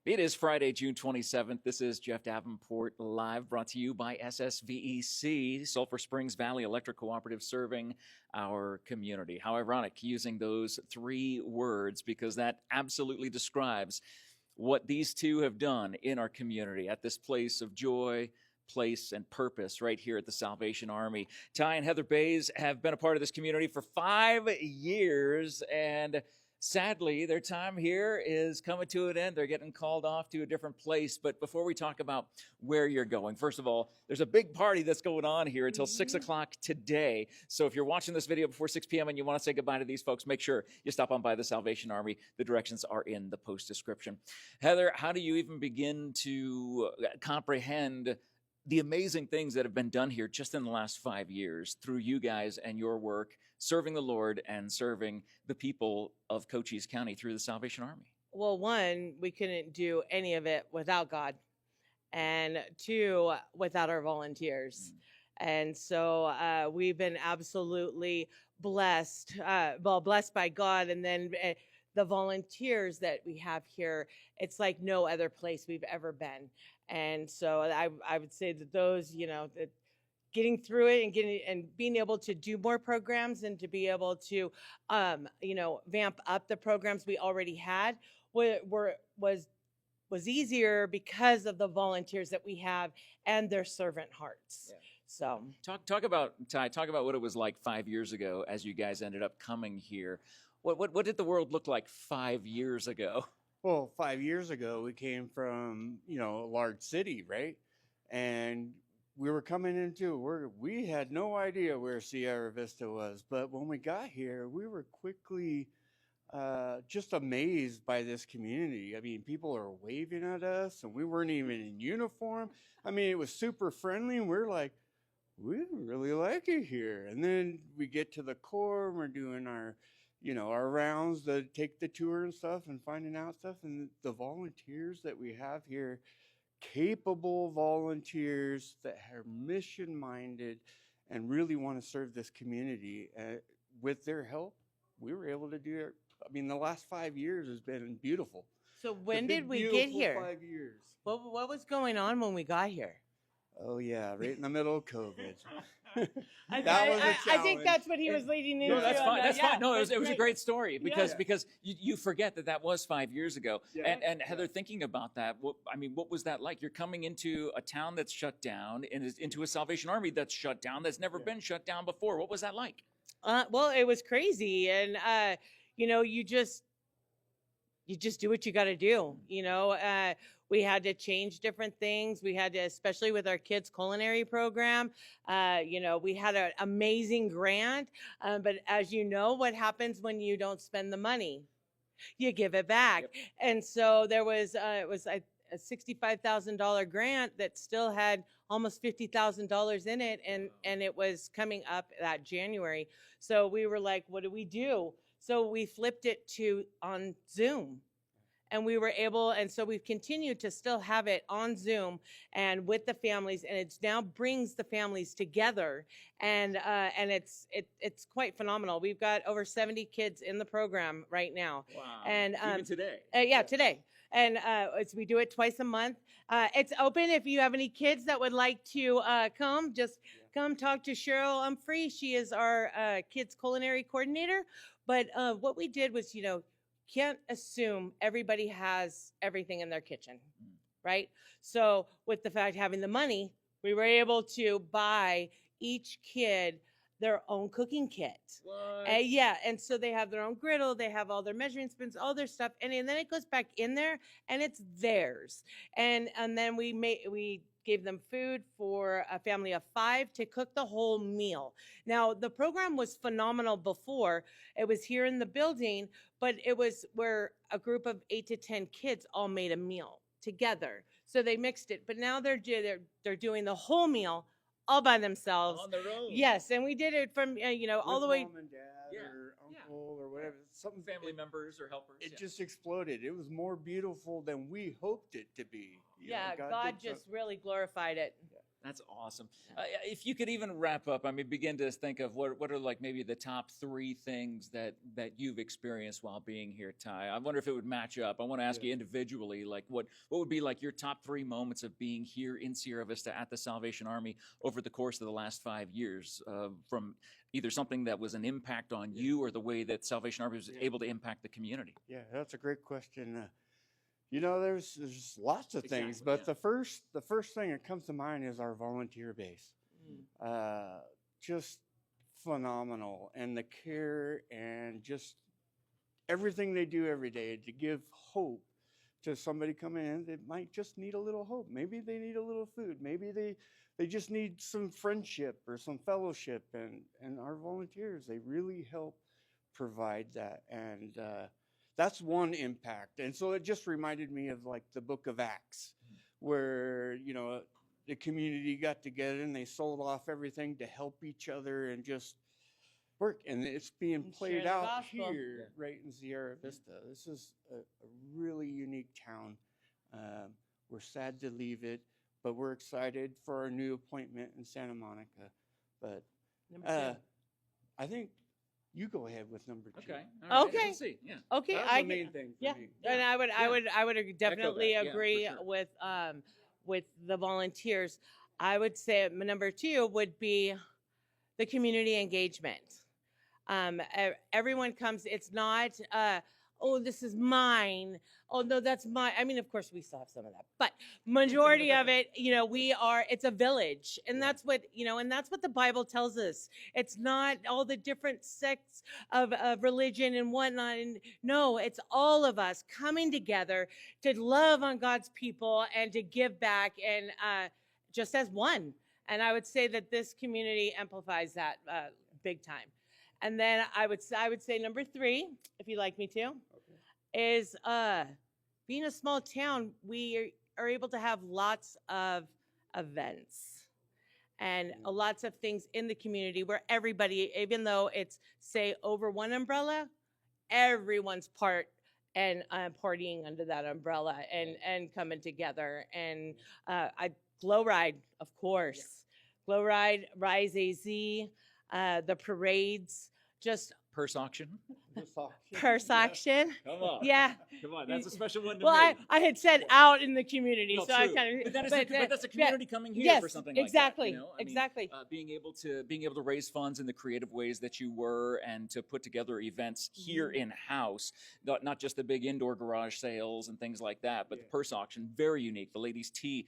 It is Friday, June 27th. This is Jeff Davenport live, brought to you by SSVEC, Sulphur Springs Valley Electric Cooperative, serving our community. How ironic using those three words, because that absolutely describes what these two have done in our community at this place of joy, place, and purpose right here at the Salvation Army. Ty and Heather Baze have been a part of this community for 5 years, and sadly, their time here is coming to an end. They're getting called off to a different place. But before we talk about where you're going, first of all, there's a big party that's going on here until 6 o'clock today. So if you're watching this video before 6 p.m. and you want to say goodbye to these folks, make sure you stop on by the Salvation Army. The directions are in the post description. Heather, how do you even begin to comprehend the amazing things that have been done here just in the last 5 years through you guys and your work, serving the Lord and serving the people of Cochise County through the Salvation Army? Well, one, we couldn't do any of it without God. And two, without our volunteers. And so we've been absolutely blessed, blessed by God. And then the volunteers that we have here, it's like no other place we've ever been. And so I would say that those, that getting through it and being able to do more programs and to be able to, vamp up the programs we already had was easier because of the volunteers that we have and their servant hearts. Yeah. So talk about what it was like 5 years ago as you guys ended up coming here. What did the world look like 5 years ago? Well, 5 years ago, we came from, a large city, right? And we were coming into, we had no idea where Sierra Vista was. But when we got here, we were quickly just amazed by this community. I mean, people are waving at us, and we weren't even in uniform. I mean, it was super friendly, and we're like, we really like it here. And then we get to the core, and we're doing our rounds to take the tour and stuff and finding out stuff. And the volunteers that we have here, capable volunteers that are mission-minded and really want to serve this community. With their help, we were able to do it. I mean, the last 5 years has been beautiful. So when did we get here? 5 years. What was going on when we got here? Oh, yeah, right in the middle of COVID. I think that's what he was leading into. No, that's fine. That's fine. No, it was a great story because you forget that was 5 years ago. Yeah. And Heather, thinking about that, what was that like? You're coming into a town that's shut down and into a Salvation Army that's shut down, that's never been shut down before. What was that like? Well, it was crazy, and you just do what you got to do. We had to change different things. We had to, especially with our kids' culinary program, we had an amazing grant. But as you know, what happens when you don't spend the money? You give it back. Yep. And so there was, it was a $65,000 grant that still had almost $50,000 in it. And it was coming up that January. So we were like, what do we do? So we flipped it on Zoom. And we were able, and so we've continued to still have it on Zoom and with the families, and it now brings the families together, and it's quite phenomenal. We've got over 70 kids in the program right now. Wow! And even today? Today. And we do it twice a month. It's open if you have any kids that would like to come. Just come talk to Cheryl Humphrey. She is our kids culinary coordinator. But what we did was, can't assume everybody has everything in their kitchen, right? So with the fact having the money, we were able to buy each kid their own cooking kit. What? And so they have their own griddle, they have all their measuring spoons, all their stuff, and then it goes back in there, and it's theirs. And then we gave them food for a family of 5 to cook the whole meal. Now, the program was phenomenal before. It was here in the building, but it was where a group of 8 to 10 kids all made a meal together. So they mixed it, but now they're doing the whole meal all by themselves. On their own. Yes, and we did it from, all the way. Mom and dad or uncle or whatever. Some family members or helpers. It just exploded. It was more beautiful than we hoped it to be. God just really glorified it. That's awesome. If you could even wrap up, I mean, begin to think of what are like maybe the top 3 things that you've experienced while being here, Ty. I wonder if it would match up. I want to ask you individually, like what would be like your top 3 moments of being here in Sierra Vista at the Salvation Army over the course of the last 5 years, from either something that was an impact on you or the way that Salvation Army was able to impact the community. Yeah, that's a great question. You know, there's lots of things, but the first thing that comes to mind is our volunteer base. Just phenomenal, and the care and just everything they do every day to give hope to somebody coming in that might just need a little hope. Maybe they need a little food. Maybe they just need some friendship or some fellowship, and our volunteers, they really help provide that. And that's one impact. And so it just reminded me of like the book of Acts, where, you know, the community got together and they sold off everything to help each other and just work. And it's being played out here right in Sierra Vista. This is a really unique town. We're sad to leave it, but we're excited for our new appointment in Santa Monica. But I think you go ahead with number 2. Okay. All right. Okay. Let's see. Yeah. Okay, That's the main thing for me. and I would definitely that. Yeah, for agree sure. with the volunteers. I would say number 2 would be the community engagement. Everyone comes. It's not oh, this is mine. Oh no, that's mine. I mean, of course, we still have some of that, but majority of it, you know, it's a village, and that's what, you know, and that's what the Bible tells us. It's not all the different sects of religion and whatnot. And no, it's all of us coming together to love on God's people and to give back, and just as one. And I would say that this community amplifies that big time. And then I would say number 3, if you'd like me to, is being a small town, we are able to have lots of events and lots of things in the community where everybody, even though it's, say, over one umbrella, everyone's part and partying under that umbrella and coming together. And Glow Ride, of course. Glow Ride, Rise AZ, the parades, just Purse auction. purse auction. Come on. Yeah. Come on. That's a special one to Well, me. I had said out in the community, No, so I true. kind of. But that's a community coming here yes, for something like exactly, that. You know? I mean, exactly. being able to raise funds in the creative ways that you were, and to put together events here in house, not just the big indoor garage sales and things like that, but the purse auction, very unique. The ladies' tea,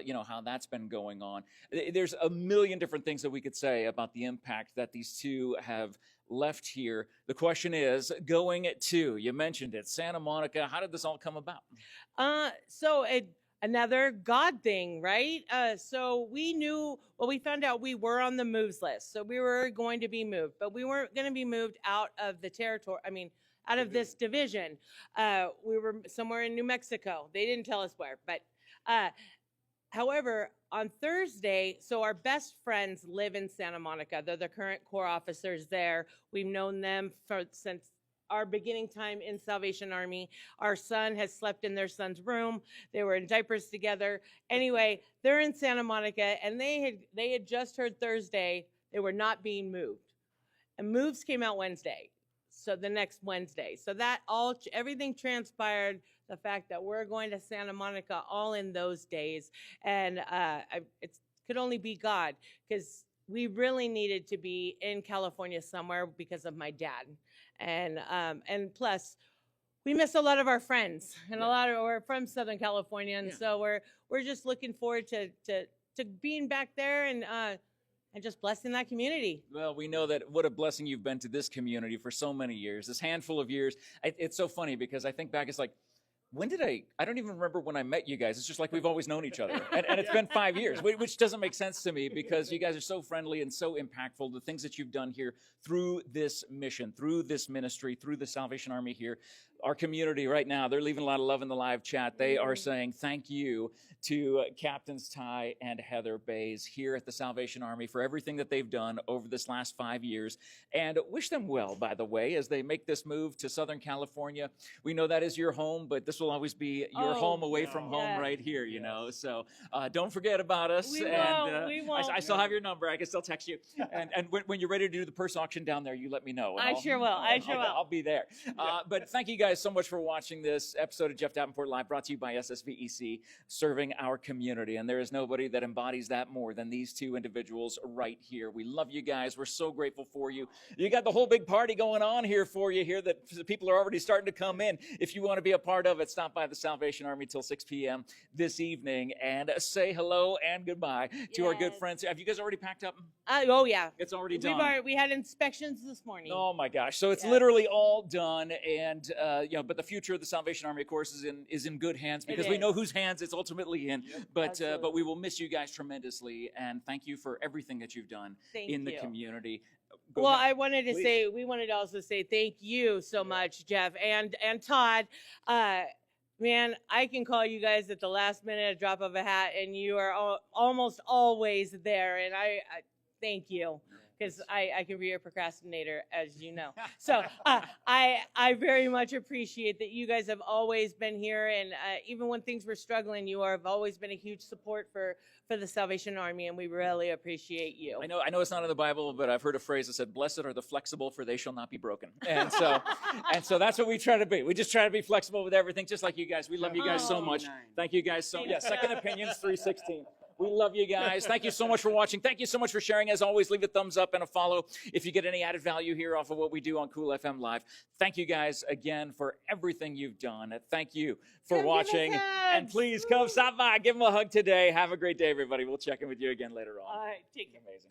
you know, how that's been going on. There's a million different things that we could say about the impact that these two have left here. The question is, going to, you mentioned it, Santa Monica, how did this all come about? Another God thing, right? So we found out we were on the moves list. So we were going to be moved, but we weren't going to be moved out of the territory. I mean, out of this division. We were somewhere in New Mexico. They didn't tell us where, but however, on Thursday, so our best friends live in Santa Monica. They're the current Corps officers there. We've known them since our beginning time in Salvation Army. Our son has slept in their son's room. They were in diapers together. Anyway, they're in Santa Monica, and they had just heard Thursday they were not being moved. And moves came out Wednesday, so the next Wednesday. So that everything transpired. The fact that we're going to Santa Monica all in those days, and it could only be God, because we really needed to be in California somewhere because of my dad, and plus we miss a lot of our friends, and we're from Southern California, and so we're just looking forward to being back there and just blessing that community. Well, we know that what a blessing you've been to this community for so many years, this handful of years. It's so funny because I think back, it's like, when did I don't even remember when I met you guys. It's just like we've always known each other. And it's been 5 years, which doesn't make sense to me, because you guys are so friendly and so impactful. The things that you've done here through this mission, through this ministry, through the Salvation Army here. our community right now, they're leaving a lot of love in the live chat. They are saying thank you to Captains Ty and Heather Baze here at the Salvation Army for everything that they've done over this last 5 years, and wish them well, by the way, as they make this move to Southern California. We know that is your home, but this will always be your home away from home right here, you know. So don't forget about us. We won't. I still have your number. I can still text you. And when you're ready to do the purse auction down there, you let me know. I sure will. I'll be there. But thank you guys so much for watching this episode of Jeff Davenport Live, brought to you by SSVEC, serving our community. And there is nobody that embodies that more than these two individuals right here. We love you guys. We're so grateful for you. You got the whole big party going on here for you here that people are already starting to come in. If you want to be a part of it, stop by the Salvation Army till 6 p.m. this evening and say hello and goodbye to our good friends. Have you guys already packed up? Oh, yeah. It's already done. We had inspections this morning. Oh, my gosh. So it's literally all done. And, but the future of the Salvation Army, of course, is in good hands, because we know whose hands it's ultimately in. But we will miss you guys tremendously. And thank you for everything that you've done in the community. Go ahead. I wanted to say, we wanted to also say thank you so much, Jeff and Todd. Man, I can call you guys at the last minute, a drop of a hat, and you are almost always there. And I thank you, because I can be a procrastinator, as you know. So I very much appreciate that you guys have always been here. And even when things were struggling, you have always been a huge support for the Salvation Army, and we really appreciate you. I know it's not in the Bible, but I've heard a phrase that said, "Blessed are the flexible, for they shall not be broken." And so that's what we try to be. We just try to be flexible with everything, just like you guys. We love you guys so much. Thank you guys so much. Second Opinions 316. We love you guys. Thank you so much for watching. Thank you so much for sharing. As always, leave a thumbs up and a follow if you get any added value here off of what we do on Cool FM Live. Thank you guys again for everything you've done. Thank you for watching. And please come stop by. Give them a hug today. Have a great day, everybody. We'll check in with you again later on. All right. Take care. Amazing.